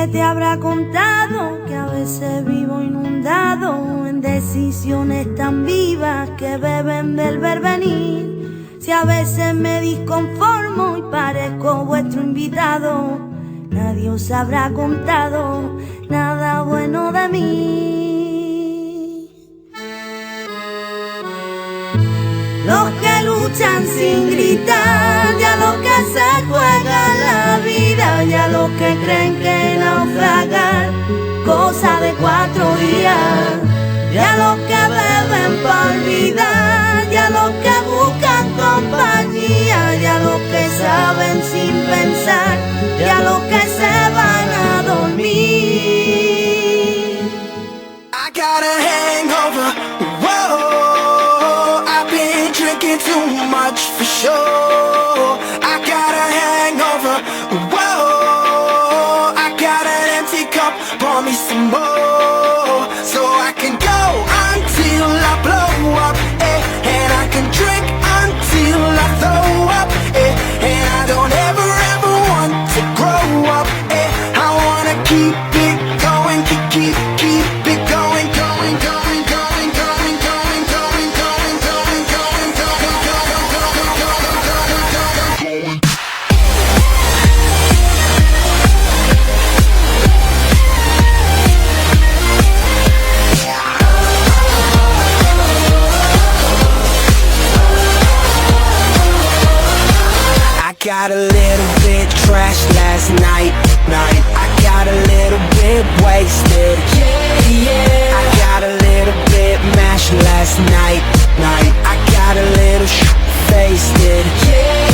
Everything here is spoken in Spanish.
que te habrá contado que a veces vivo inundado en decisiones tan vivas que beben del vervenir. Si a veces me disconformo y parezco vuestro invitado, nadie os habrá contado nada bueno de mí. Los que luchan sin gritar, ya los que se juegan la vida, ya los que creen que naufragar, cosa de 4 días, ya los que beben por olvidar, ya los que buscan compañía, ya los que saben sin pensar, ya los que se van a dormir. I got a hangover, whoa, I've been drinking too much for sure. I got a hangover, whoa, I got an empty cup, pour me some more, so I can go until I blow up, and I can drink until I throw up, and I don't ever want to grow up, I wanna keep it going, keep it going, going, going, going, going, going, going, going, going, going, going. I got a little bit trashed last night. I got a little bit wasted. Yeah. I got a little bit mashed last night. I got a little faced. Yeah.